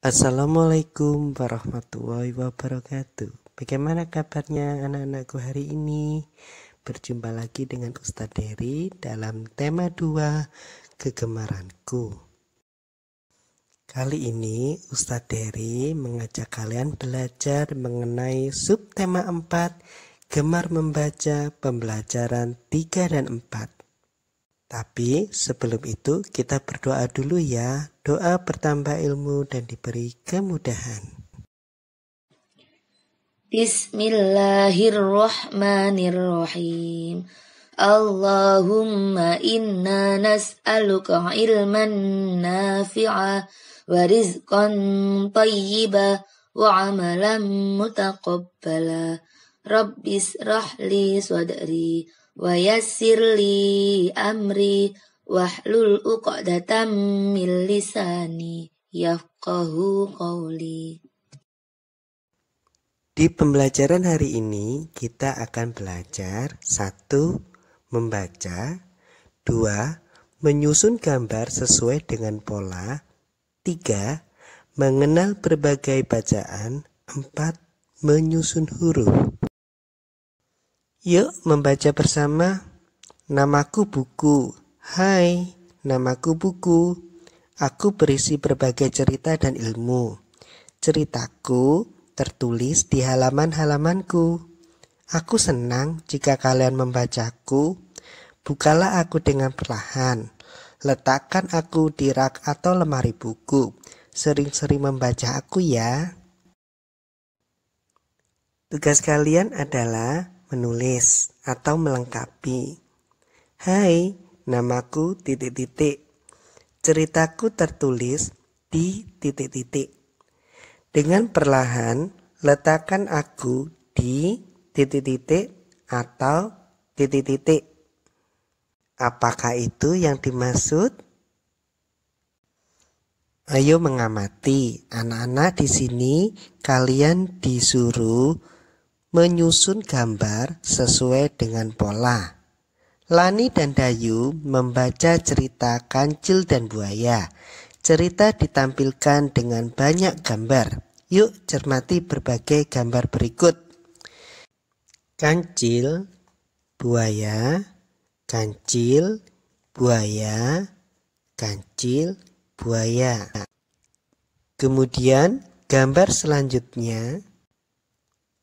Assalamualaikum warahmatullahi wabarakatuh. Bagaimana kabarnya anak-anakku hari ini? Berjumpa lagi dengan Ustadz Dery dalam tema 2 kegemaranku. Kali ini Ustadz Dery mengajak kalian belajar mengenai subtema 4, gemar membaca pembelajaran 3 dan 4. Tapi sebelum itu kita berdoa dulu ya. Doa bertambah ilmu dan diberi kemudahan. Bismillahirrahmanirrahim. Allahumma inna nas'aluka ilman nafi'a wa rizqan tayyiba wa amalan mutaqabbala. Rabbis rahli sadri wa yassirli amri wahlul uqdatam min lisani yafqahu qawli. Di pembelajaran hari ini kita akan belajar 1. Membaca, 2. Menyusun gambar sesuai dengan pola, 3. Mengenal berbagai bacaan, 4. Menyusun huruf. Yuk membaca bersama. Namaku buku. Hai, namaku buku. Aku berisi berbagai cerita dan ilmu. Ceritaku tertulis di halaman-halamanku. Aku senang jika kalian membacaku. Bukalah aku dengan perlahan. Letakkan aku di rak atau lemari buku. Sering-sering membaca aku ya. Tugas kalian adalah menulis atau melengkapi. Hai, namaku titik-titik. Ceritaku tertulis di titik-titik. Dengan perlahan, letakkan aku di titik-titik atau titik-titik. Apakah itu yang dimaksud? Ayo mengamati. Anak-anak di sini kalian disuruh menyusun gambar sesuai dengan pola. Lani dan Dayu membaca cerita Kancil dan Buaya. Cerita ditampilkan dengan banyak gambar. Yuk cermati berbagai gambar berikut. Kancil, buaya, kancil, buaya, kancil, buaya. Kemudian gambar selanjutnya,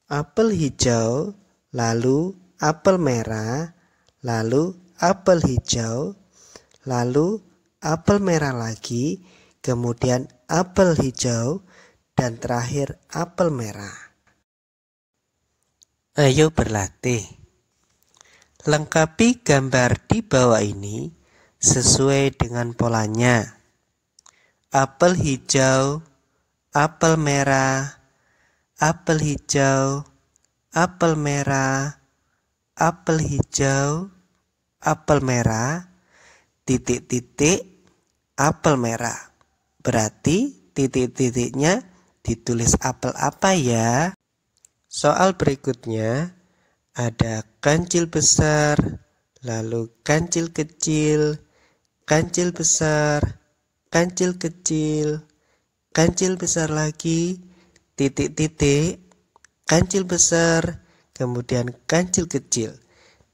apel hijau, lalu apel merah, lalu apel hijau, lalu apel merah lagi, kemudian apel hijau, dan terakhir apel merah. Ayo berlatih. Lengkapi gambar di bawah ini sesuai dengan polanya. Apel hijau, apel merah, apel hijau, apel merah, apel hijau, apel merah, titik-titik, apel merah. Berarti titik-titiknya ditulis apel apa ya? Soal berikutnya ada kancil besar, lalu kancil kecil, kancil besar, kancil kecil, kancil besar lagi, titik-titik, kancil besar, kemudian kancil kecil.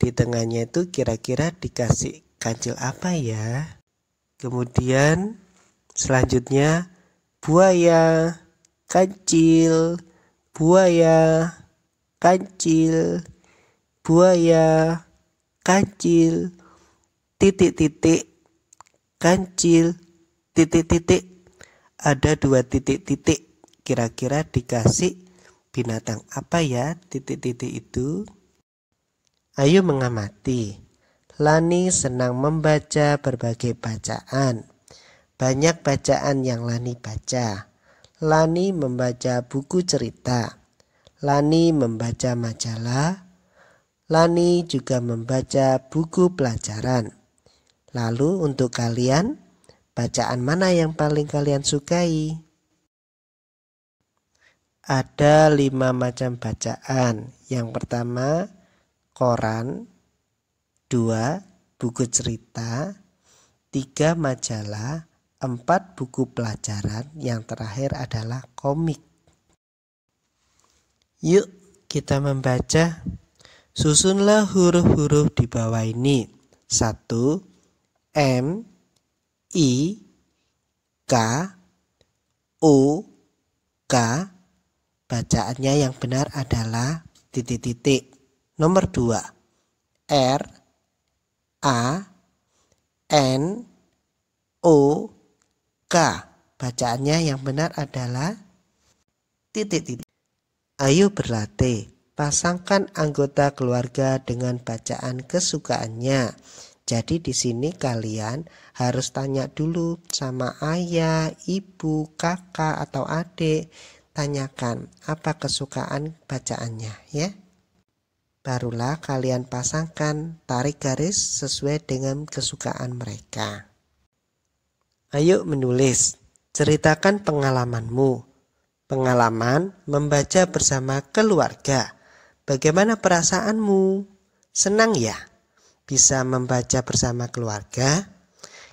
Di tengahnya itu kira-kira dikasih kancil apa ya? Kemudian selanjutnya buaya, kancil, buaya, kancil, buaya, kancil, titik-titik, kancil, titik-titik. Ada 2 titik-titik. Kira-kira dikasih binatang apa ya titik-titik itu? Ayo mengamati. Lani senang membaca berbagai bacaan. Banyak bacaan yang Lani baca. Lani membaca buku cerita. Lani membaca majalah. Lani juga membaca buku pelajaran. Lalu untuk kalian, bacaan mana yang paling kalian sukai? Ada 5 macam bacaan. Yang pertama, koran. 2, buku cerita. 3, majalah. 4 buku pelajaran, yang terakhir adalah komik. Yuk kita membaca. Susunlah huruf-huruf di bawah ini. 1. M, I, K, O, K. Bacaannya yang benar adalah titik-titik. Nomor 2. R, A, N, O, K. Bacaannya yang benar adalah titik-titik. Ayo berlatih. Pasangkan anggota keluarga dengan bacaan kesukaannya. Jadi di sini kalian harus tanya dulu sama ayah, ibu, kakak atau adik. Tanyakan apa kesukaan bacaannya ya. Barulah kalian pasangkan, tarik garis sesuai dengan kesukaan mereka. Ayo menulis. Ceritakan pengalamanmu. Pengalaman membaca bersama keluarga. Bagaimana perasaanmu? Senang ya? Bisa membaca bersama keluarga?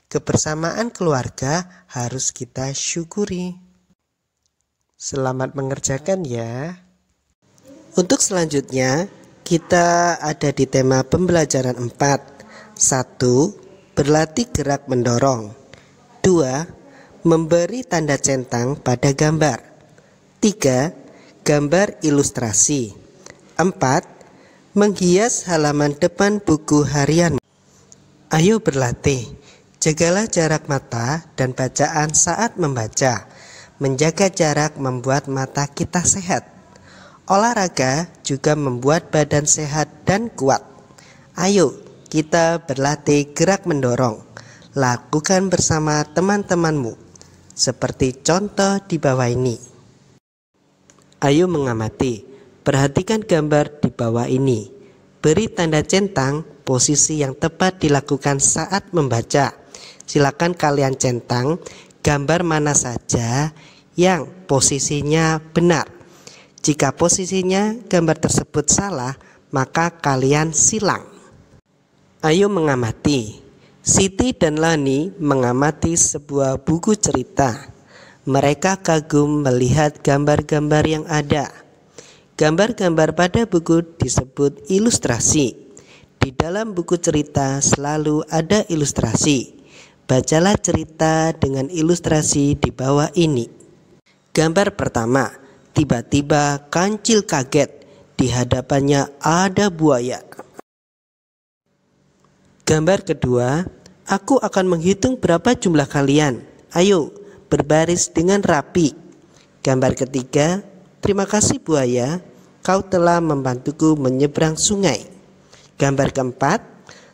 Kebersamaan keluarga harus kita syukuri. Selamat mengerjakan ya. Untuk selanjutnya, kita ada di tema pembelajaran 4. 1. Berlatih gerak mendorong. 2. Memberi tanda centang pada gambar. 3. Gambar ilustrasi. 4. Menghias halaman depan buku harian. Ayo berlatih. Jagalah jarak mata dan bacaan saat membaca. Menjaga jarak membuat mata kita sehat. Olahraga juga membuat badan sehat dan kuat. Ayo kita berlatih gerak mendorong. Lakukan bersama teman-temanmu. Seperti contoh di bawah ini. Ayo mengamati. Perhatikan gambar di bawah ini. Beri tanda centang posisi yang tepat dilakukan saat membaca. Silakan kalian centang gambar mana saja yang posisinya benar. Jika posisinya gambar tersebut salah, maka kalian silang. Ayo mengamati. Siti dan Lani mengamati sebuah buku cerita. Mereka kagum melihat gambar-gambar yang ada. Gambar-gambar pada buku disebut ilustrasi. Di dalam buku cerita selalu ada ilustrasi. Bacalah cerita dengan ilustrasi di bawah ini. Gambar pertama, tiba-tiba kancil kaget. Di hadapannya ada buaya. Gambar kedua, aku akan menghitung berapa jumlah kalian. Ayo, berbaris dengan rapi. Gambar ketiga, terima kasih buaya, kau telah membantuku menyeberang sungai. Gambar keempat,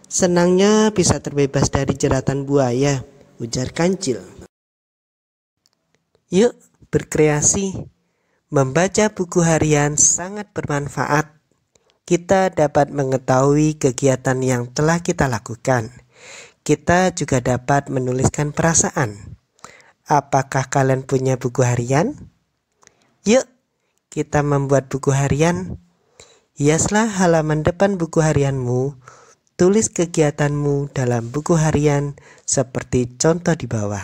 senangnya bisa terbebas dari jeratan buaya, ujar kancil. Yuk berkreasi. Membaca buku harian sangat bermanfaat. Kita dapat mengetahui kegiatan yang telah kita lakukan. Kita juga dapat menuliskan perasaan. Apakah kalian punya buku harian? Yuk kita membuat buku harian. Hiaslah halaman depan buku harianmu. Tulis kegiatanmu dalam buku harian seperti contoh di bawah.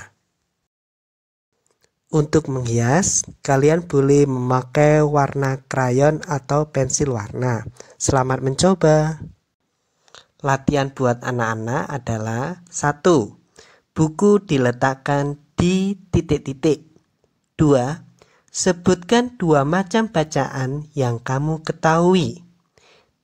Untuk menghias, kalian boleh memakai warna krayon atau pensil warna. Selamat mencoba. Latihan buat anak-anak adalah 1. Buku diletakkan di titik-titik. 2. Sebutkan 2 macam bacaan yang kamu ketahui.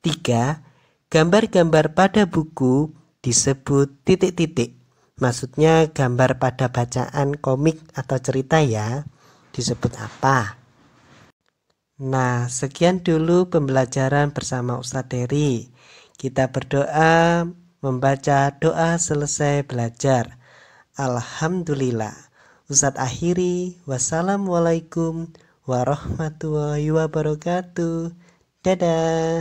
3. Gambar-gambar pada buku disebut titik-titik. Maksudnya gambar pada bacaan komik atau cerita ya. Disebut apa? Nah, sekian dulu pembelajaran bersama Ustadz Dery. Kita berdoa membaca doa selesai belajar. Alhamdulillah. Ustadz akhiri. Wassalamualaikum warahmatullahi wabarakatuh. Dadah.